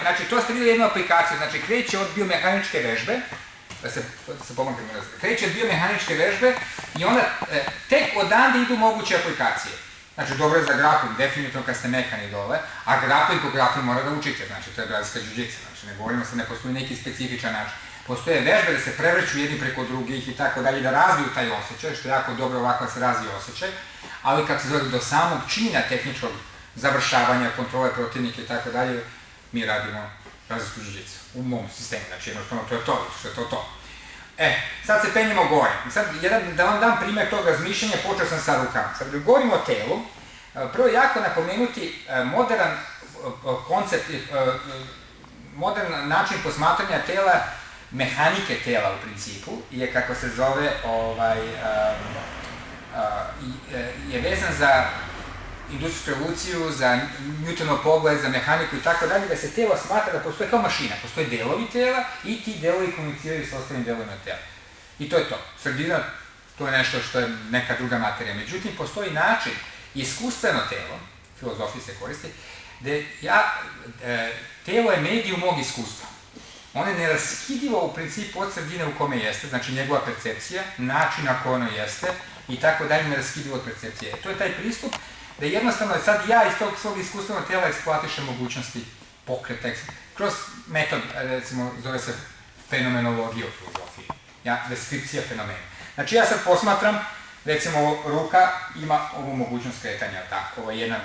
Znači, to ste vidjeli jednu aplikaciju, znači kreće od biomehaničke vežbe, da se pomognemo, kreće od biomehaničke vežbe i onda tek odande idu moguće aplikacije. Znači, dobro je za grappling, definitivno kad ste mekani dole, a grappling po grappling mora da učite, znači to je brazilska jiu-jitsu, znači ne govorimo se, ne postoji neki specifičan način. Postoje vežbe da se prevrću jedni preko drugih i tako dalje, da razviju taj osjećaj, što je jako dobro ovako da se razvije osjećaj, ali kako se zove do samog čina tehničkog završavanja, kontrole protivnika i tako dalje, mi radimo brazilsku jiu-jitsu u mom sistemu, znači jednostavno to je to, što je to. Sad se penjemo gore. Sad, da vam dam primjer tog razmišljanja, počeo sam sa rukama. Sad, kad govorimo o telu, prvo je jako napomenuti modern koncept, modern način posmatranja tela, mehanike tela u principu, je kako se zove, je vezan za industrijsku revoluciju, za Newtonov pogled, za mehaniku i tako dalje, da se telo smatra da postoje kao mašina, postoje delovi tela i ti delovi komuniciraju s ostalim delovima tela. I to je to. Sredina, to je nešto što je neka druga materija. Međutim, postoji način, iskustveno telo, filozofiji se koristi, gde telo je medijum mog iskustva. Ono je neraskidivo u principu od sredine u kome jeste, znači njegova percepcija, način na koji ono jeste i tako dalje, neraskidivo od percepcije. To je taj pristup da jednostavno sad ja iz tog svog iskustvenog tela eksploatišem mogućnosti pokreta, kroz metod, recimo, zove se fenomenologija u filozofiji, deskripcija fenomena. Znači ja sad posmatram, recimo, ruka ima ovu mogućnost kretanja, tako, ovo je jedan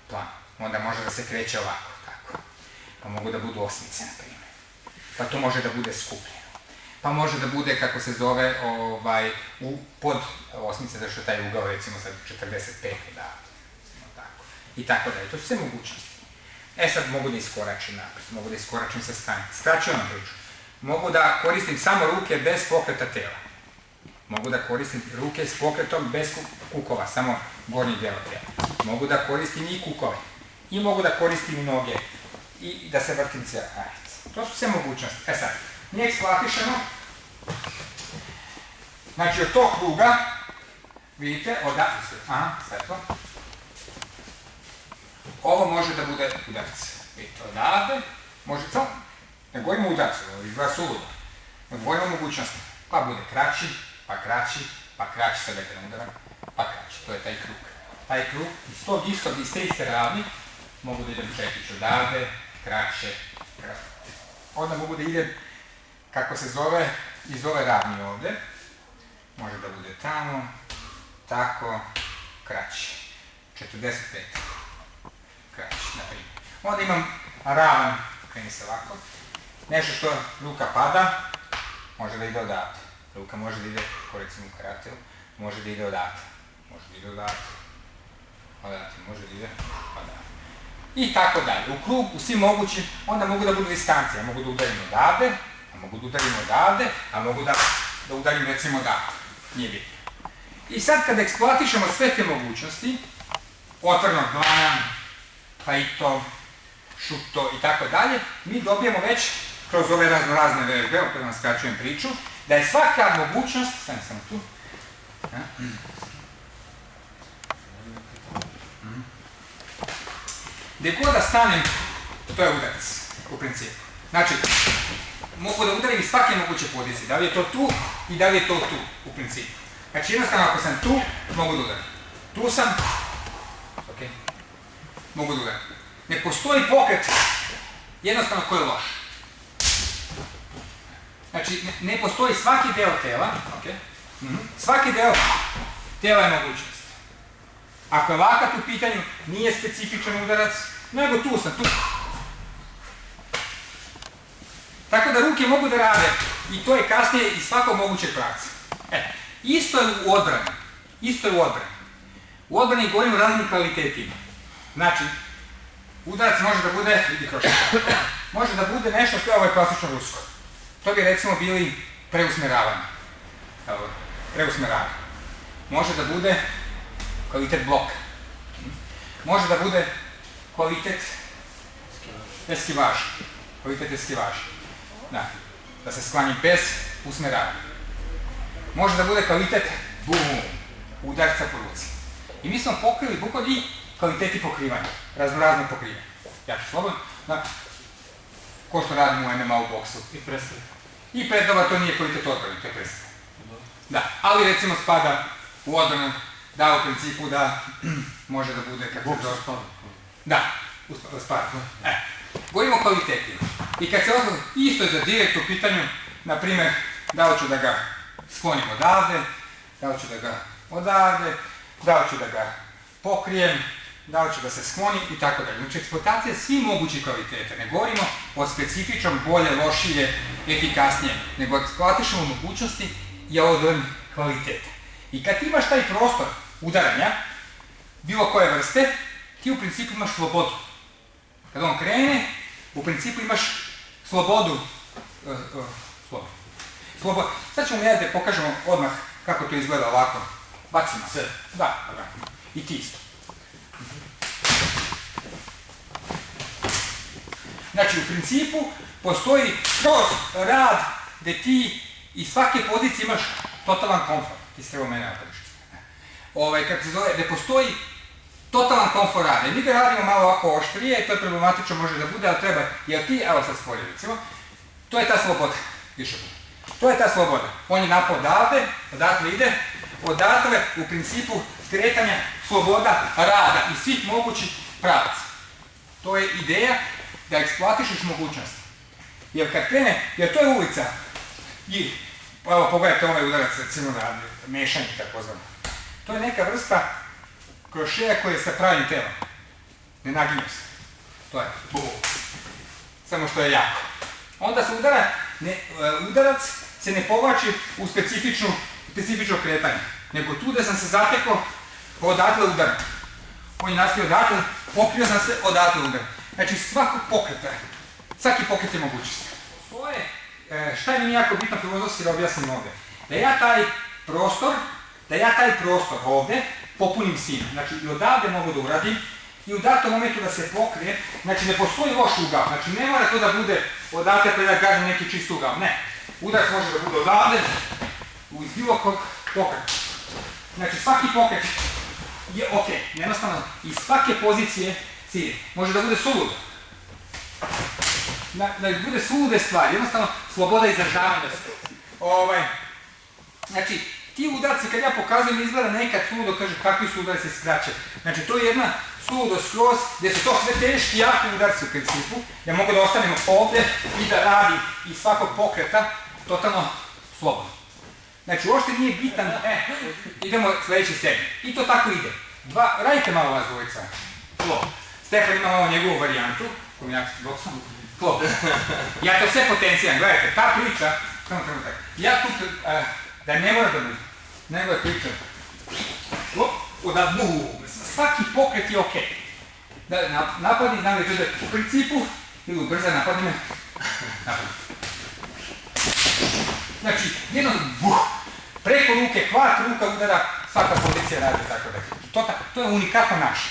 plan, onda može da se kreće ovako, tako, pa mogu da budu osmice, na primjer, pa to može da bude skupljeno, pa može da bude, kako se zove, pod osmice, zašto je taj ugao, recimo, sad 45 da, i tako dalje. To su sve mogućnosti. Sad mogu da iskoračim napred, mogu da iskoračim sa strane. Skraćujem vam priču. Mogu da koristim samo ruke bez pokreta tela. Mogu da koristim ruke s pokretom bez kukova, samo gornji deo tela. Mogu da koristim i kukove. I mogu da koristim i noge. I da se vrtim cijela ranicu. To su sve mogućnosti. Sad, mi eksploatišemo. Znači, od tog kruga, vidite, svetlo. Ovo može da bude udarac. Vidite, odavde, može samo, ne govorimo o udarcu, izgleda suludo. Ne govorimo o mogućnosti. Pa bude kraći, pa kraći, pa kraći, sad nekada udaram, pa kraći. To je taj krug. Taj krug, iz tog istog, iz te iste ravni, mogu da idem čekić odavde, kraće, kraće. Onda mogu da idem, kako se zove, iz ove ravni ovde. Može da bude tamo, tako, kraći. 45. Kraći, na primjer. Onda imam ravan, kreni se ovako, nešto što ruka pada, može da ide odavde. Ruka može da ide, ko recimo u karateu, može da ide odavde. Može da ide odavde. Može da ide odavde. I tako dalje. U krug, u svim mogućim, onda mogu da budu distancije. Mogu da udarim odavde, a mogu da udarim odavde, a mogu da udarim recimo odavde. Nije bitno. I sad kada eksploatišemo sve te mogućnosti, otvornog dlana, kaito, šuto i tako dalje, mi dobijemo već, kroz ove razne vežbe, opet vam skraćujem priču, da je svaka mogućnost, stavim samo tu, gdje god da stanem, to je udarac, u principu. Znači, mogu da udarim iz svake moguće pozicije, da li je to tu i da li je to tu, u principu. Znači, jednostavno, ako sam tu, mogu da udarim. Tu sam, mogu da udarim. Ne postoji pokret, jednostavno, koji je loš. Znači, ne postoji svaki deo tela, svaki deo tela je mogućnost. Ako je vakat u pitanju, nije specifičan udarac, nego tu sam, tu. Tako da ruke mogu da rade i to je kasnije iz svakog mogućeg pravca. Isto je u odbrani. U odbrani govorimo o raznim kvalitetima. Znači, udarac može da bude, može da bude nešto što je ovo klasično rusko. To bi recimo bili preusmeravanje. Može da bude kvalitet bloka. Može da bude kvalitet eskivaža. Da se sklani bez usmeravanja. Može da bude kvalitet udarca po ruci. I mi smo pokrili bukvalno i kvaliteti pokrivanja, razno pokrivanja. Ja ću slobodno, ko što radimo u MMA u boksu. I predstav. I predava to nije kvalitet odbrane, to je predstav. Da, ali recimo spada u odbranu, da u principu da može da bude kako se zove. Spada. Da, spada. Govorimo o kvalitetima. I kad se odnosno, isto je za direkt u pitanju, na primjer, da li ću da ga sklonim odavde, da li ću da ga odavde, da li ću da ga pokrijem, da li ću da se sklonim i tako dalje. Znači, eksploatacija svih mogućih kvaliteta. Ne govorimo o specifičnom, bolje, lošije, efikasnije, nego eksploatišemo mogućnosti i odbrani kvaliteta. I kad imaš taj prostor udaranja, bilo koje vrste, ti u principu imaš slobodu. Kad on krene, u principu imaš slobodu. Sad ćemo da pokažemo odmah kako to izgleda ovako. Bacimo se. Da. I ti isto. Znači, u principu postoji kroz rad gde ti iz svake pozicije imaš totalan komfort. Ti se treba mene otrešiti. Kako se zove, gde postoji totalan komfort rada. Mi ga radimo malo ovako oštrije, to je problematično, može da bude, ali treba, jer ti, evo sad spolje recimo, to je ta sloboda. To je ta sloboda. On je napao odavde, odatle ide, odatle u principu kretanja sloboda rada i svih mogućih pravaca. To je ideja da eksploatišeš mogućnosti. Jer kad krene, jer to je ulica i, evo pogledajte ovaj udarac, recimo na mešanje tako zvano. To je neka vrsta krošeja koji je sa pravim telom. Ne naginju se. To je. Samo što je jako. Onda se udarac se ne povlači u specifično kretanje. Nego tu da sam se zatekao, odatle udaram. On je nastavio odatle, pokrio sam se, odatle udaram. Znači svaki pokret je mogućnost. Šta je mi jako bitno filozofski da objasnim ovde? Da ja taj prostor ovde popunim svima. Znači i odavde mogu da uradim i u datom momentu da se pokrije, znači ne postoji loš ugao, znači ne mora to da bude odavde pa da kažem neki čist ugao, ne. Udarac može da bude odavde, iz bilo kog pokreta. Znači svaki pokret je ok, jednostavno iz svake pozicije cilje. Može da bude suludo. Da bude sulude stvari, jednostavno sloboda izražavanja. Znači, ti udarci kad ja pokazujem izgleda nekad suludo, kaže kakvi su udarci skraće. Znači to je jedna suludo skroz gdje su to sve teški, jaki udarci u principu. Ja mogu da ostanem ovdje i da radim iz svakog pokreta totalno slobodno. Znači uopšte nije bitan, idemo sledeći segment. I to tako ide. Radite malo vas dvojica. Flow. Stefan ima malo njegovu varijantu. Flow. Ja to sve potenciram, gledajte, ta priča, ja tu, da ne mora da bude, nego je priča. Svaki pokret je okej. Da napadi, u principu, ili ubrza napadi me, napadi. Znači, jedno, preko ruke, kvart ruka udara, svaka pozicija radi tako da. To je unikatno naše.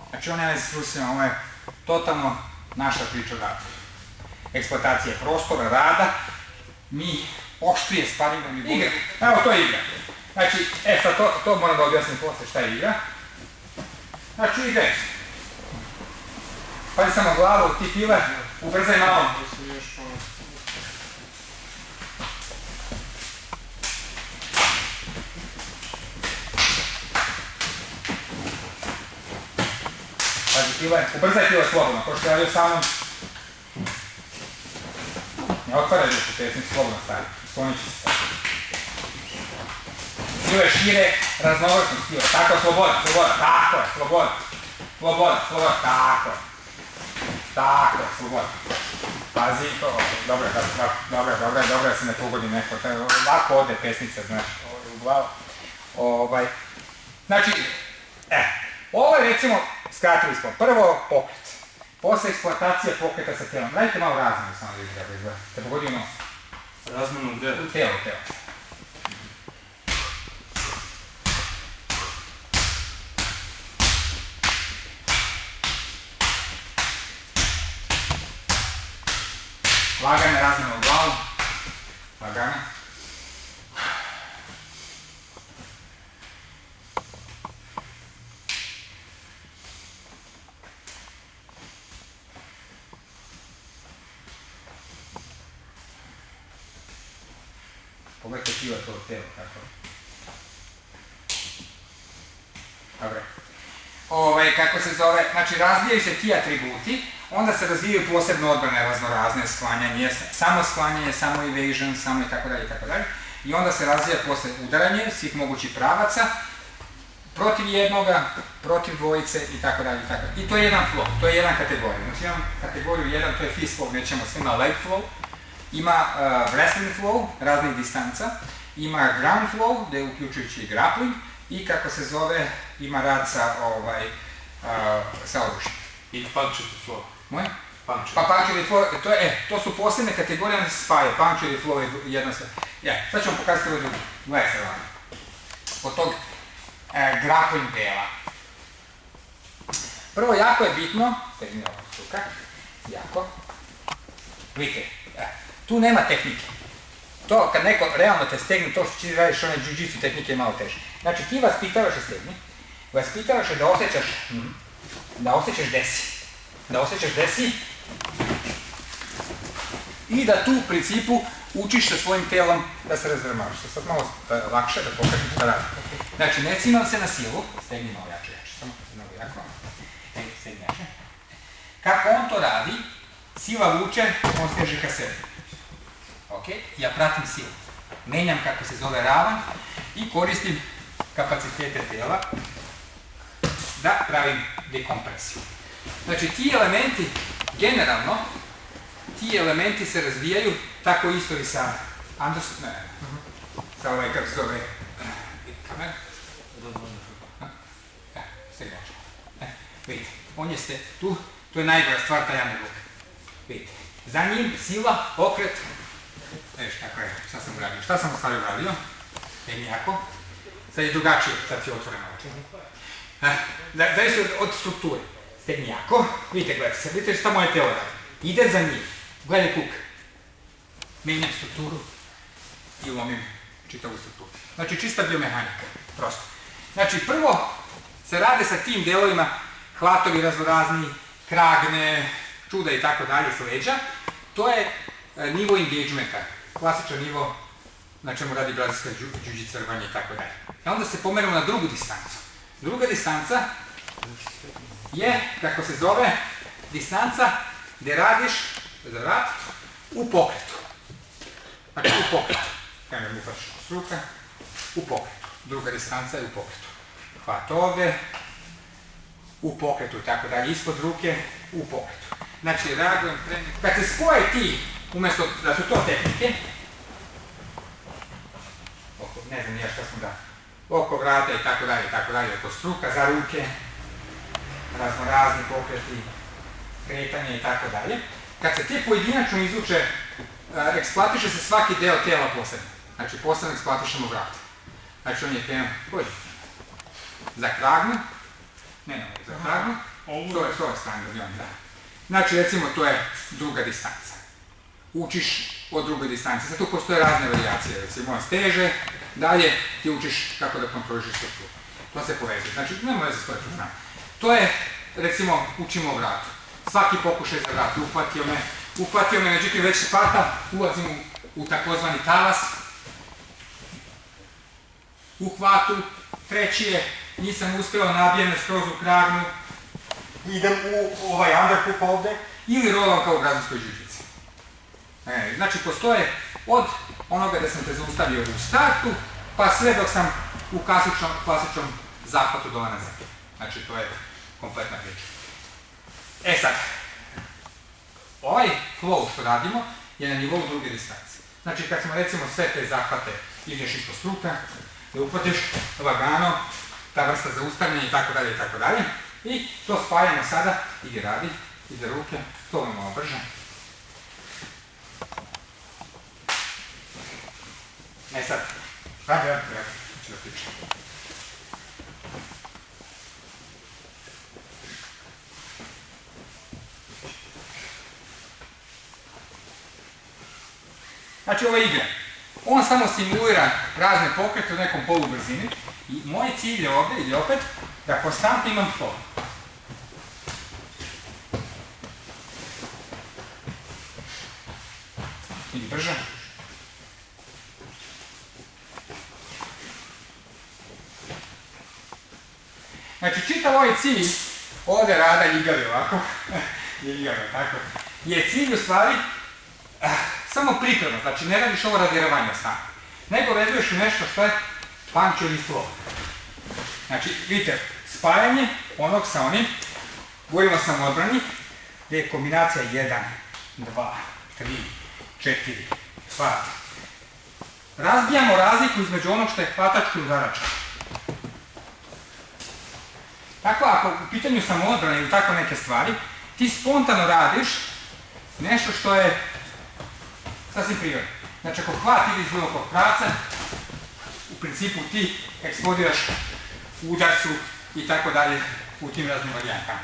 Znači, on je s Rusima, ovo je totalno naša priča rada. Eksploatacija prostora, rada, mi oštrije sparimo mi bude. Evo, to je igra. Znači, sad to moram da objasnim posle šta je igra. Znači, igra je. Pazi samo glavu, ti pile, ubrzaj malo. Pazi pile, ubrzaj pile slobodno, ko što radio sa mnom. Ne otvaraj još u tesnicu, slobodno stavi, sklonit će se sad. Pile šire, raznovrsnost pile, tako, sloboda, tako je, sloboda, tako, sloboda. Pazi, dobro da se ne pogodi neko, lako ode pesnica, znaš, u glavu. Znači, ovo je recimo, skratili smo, prvo pokret, posle eksploatacija pokreta sa telom. Radite malo razmenu samo da izgleda, te pogodi nos. Razmenu gde? Telo. Lagana razmena u glavu. Lagana. Pogledajte tijelo to telo, tako. Dobre. Kako se zove, znači razvijaju se ti atributi, onda se razvijaju posebno odbrane raznorazne, sklanjanje, samo sklanjanje, samo evasion, samo itd. I onda se razvija posle udaranje svih mogućih pravaca, protiv jednoga, protiv dvojice itd. I to je jedan flow, to je jedna kategorija. Znači imam kategoriju 1, to je fist flow, nećemo sve, ima leg flow, ima wrestling flow, raznih distanca, ima ground flow, gdje je uključujući i grappling, i kako se zove, ima rad sa oružjem. I punctured flow. Moje? Punctured. Pa punctured flow, to su posebne kategorije, one se spajaju. Punctured flow je jedna sve. Sad ću vam pokazati ovo drugo. Gledajte ovako. Od tog grappling dela. Prvo, jako je bitno, stegni ovako struka, jako. Vidite, tu nema tehnike. To kad neko realno te stegne, to što ti radiš one jiu-jitsu tehnike je malo teže. Znači ti vaspitavaš da osjećaš desi i da tu u principu učiš sa svojim telom da se razdrmavaš. Sad malo lakše da pokažem šta radi. Znači ne cimam se na silu, stegni malo jače, samo mnogo jako. Stegni jače. Kako on to radi, sila vuče, on steže ka sebi. Ja pratim silu, menjam kako se zove ravan i koristim kapacitete tela da pravim dekompresiju. Znači ti elementi, generalno, ti elementi se razvijaju tako isto i sa Anderson, sa kako se zove, kamer? Stegnačko. Vidite, on je tu, to je najgora stvar, taj jamni luk. Vidite, za njim sila, pokret, tako je, sad sam uradio. Šta sam u stvari uradio? Jako. Sad je drugačije, sad si otvoreno oči. Zavisi od strukture. Stegni jako. Vidite, gledajte se, vidite šta moje telo radi. Ide za njim. Gledaj kuk. Menjam strukturu i lomim čitavu strukturu. Znači, čista biomehanika. Prosto. Znači, prvo se rade sa tim delovima hvatovi raznorazni, kragne, čuda i tako dalje s leđa. To je nivo engagementa, klasičan nivo na čemu radi brazilska jiu-jitsu rvanje i tako dalje. Onda se pomerimo na drugu distancu. Druga distanca je, kako se zove, distanca gdje radiš za vrat u pokretu. Znači u pokretu. Kamer mi pačno struka. U pokretu. Druga distanca je u pokretu. Hvat ovdje, u pokretu i tako dalje. Ispod ruke, u pokretu. Znači radujem, kad se spoje ti, umjesto da su to tehnike, ne znam šta smo da, oko vrata i tako dalje, oko struka, za ruke, raznorazni pokreti, kretanje i tako dalje. Kad se te pojedinačno izvuče, eksploatiše se svaki deo tela posebno. Znači posebno eksploatišemo vrat. Znači on je krenuo, pođi. Za kragnu, za kragnu, s ove strane da. Znači recimo to je druga distanca. Učiš od druge distancije. Sad tu postoje razne varijacije, recimo on steže, dalje ti učiš kako da kontroliš strukturu. To se povezuje. Znači nema veze s to znam. To je, recimo, učimo vratu. Svaki pokušaj za vrat, uhvatio me, međutim već se pata, ulazim u takozvani talas, u hvatu, treći je, nisam uspjela, nabijem me skroz u kragnu, idem u ovaj underhook ovde, ili rolam kao u brazilskoj jiu-jitsu. Znači, postoje od onoga da sam te zaustavio u startu, pa sve dok sam u klasičnom zahvatu dole na zemlju. Znači, to je kompletna priča. Sad, ovaj flow što radimo je na nivou druge distance. Znači, kad smo recimo sve te zahvate ideš ispod struka, da uhvatiš lagano, ta vrsta zaustavljanja i tako dalje, i to spajamo sada, ide radi, ide ruke, to je malo brže. Sad, radi, ću da pričam. Znači ova igra, on samo simulira razne pokrete u nekom polubrzini i moj cilj je ovdje, ili opet, da konstantno imam flow. Ili brže. Znači, čitav ovaj cilj, ovdje Rada ljigavi ovako, ljigavi tako, je cilj u stvari samo priprema, znači ne radiš ovo radi ravanja sam, nego vezuješ u nešto što je punctualni flow. Znači, vidite, spajanje onog sa onim, govorimo sam o odbrani, gdje je kombinacija 1, 2, 3, 4, 5. Razbijamo razliku između onog što je hvatački i udarački. Tako, ako u pitanju samoodbrane ili tako neke stvari, ti spontano radiš nešto što je sasvim prirodno. Znači, ako hvat ide iz bilo kog pravca, u principu ti eksplodiraš u udarcu i tako dalje u tim raznim varijantama.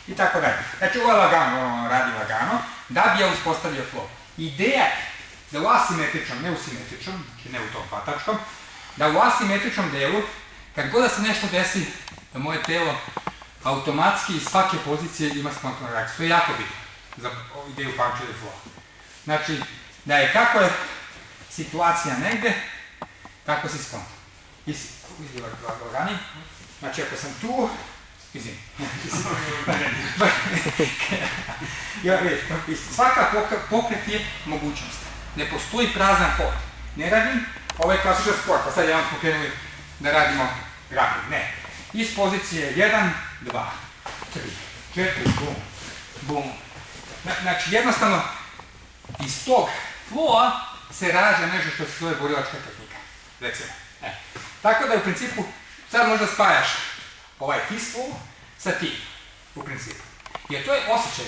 I tako dalje. Znači, ovo je lagano, radi lagano, da bi ja uspostavio flow. Ideja je da u asimetričnom, ne u simetričnom, znači ne u tom hvatačkom, da u asimetričnom delu, kad god da se nešto desi, da moje telo automatski iz svake pozicije ima spontanu reakciju. To je jako bitno za ideju punctualni flow. Znači, da je kako je situacija negde, tako si spontan. Lagani. Znači, ako sam tu, izvim. Svaka pokret je mogućnost. Ne postoji prazan hod. Ne radim, ovo je klasičan sport, pa sad ja vam smo krenuli da radimo grappling. Ne. Iz pozicije 1, 2, 3, 4, bum, bum. Znači, jednostavno, iz tog flowa se rađa nešto što se zove borilačka tehnika. Recimo. Tako da u principu, sad možda spajaš ovaj fist flow sa ti, u principu. Jer to je osjećaj.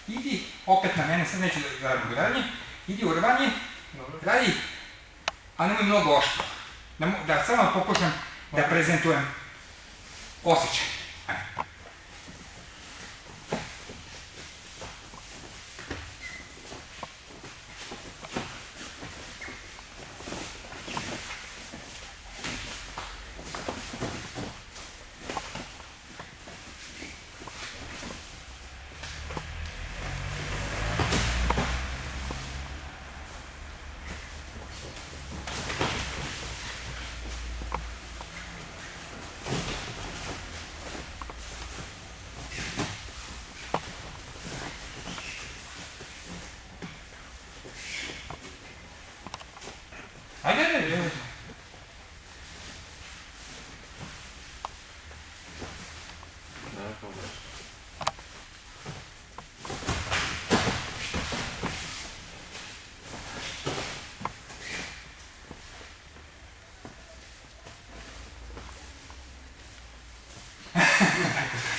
Idi opet na mene, sad neću da radim gradanje, idi u rvanje, radi, ali nemoj mnogo oštro. Da samo pokušam da prezentujem osjećaj. Ajde.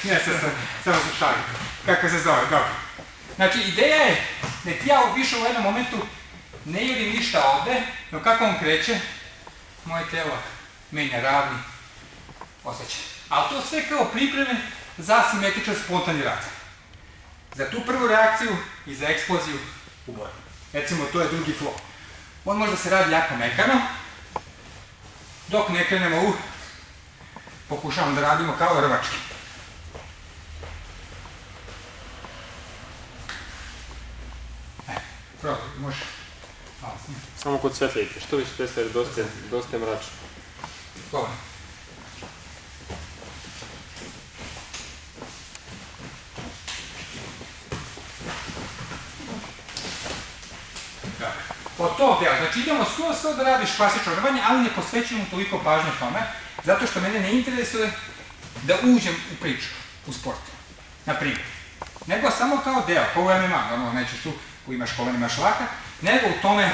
Ne, samo se šalim. Kako se zove, dobro. Znači, ideja je da ti ja više u jednom momentu ne jurim ništa ovde, no kako on kreće, moje telo menja ravni osjećaj. Ali to sve kao pripreme za asimetričan spontani rad. Za tu prvu reakciju i za eksploziju u borbi. Recimo, to je drugi flow. On možda se radi jako mekano, dok ne krenemo u... Pokušavamo da radimo kao rvački. Probaj, može. Samo kod svetljike, što više testa jer dosta je mračno. Dobro. Od tog dela, znači idemo skoro da radiš klasično rvanje, ali ne posvećujemo toliko pažnje tome, zato što mene ne interesuje da uđem u priču, u sport, na primjer. Nego samo kao deo, kao u MMA, normalno nećeš tu ko imaš kolen, imaš laka, nego u tome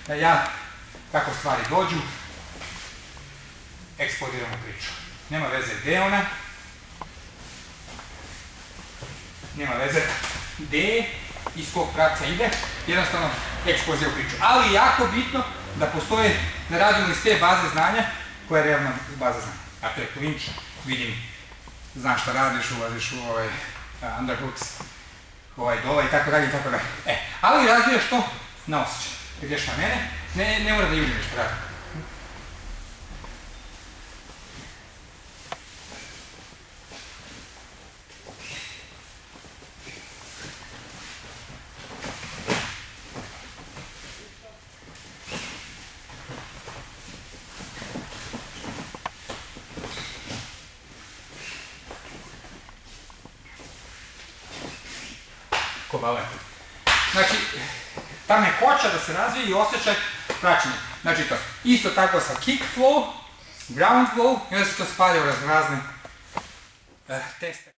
da ja, kako stvari dođu, eksplodiram u priču. Nema veze gde je ona, nema veze gde iz kog pravca ide, jednostavno eksplozija u priču. Ali jako bitno da postoje, da radimo iz te baze znanja koja je realna baza znanja. A to je klinč, vidim, znaš šta radiš, ulaziš u ovaj underhooks, dole i tako dalje i tako dalje. Ali razvijaš to na osjećaj. Kad ideš na mene, ne mora da jurim nešto radim. balet. Znači, ta mekoća da se razvije i osjećaj praćenja. Znači to, isto tako sa kick flow, ground flow, i onda se to spalja u razne teste.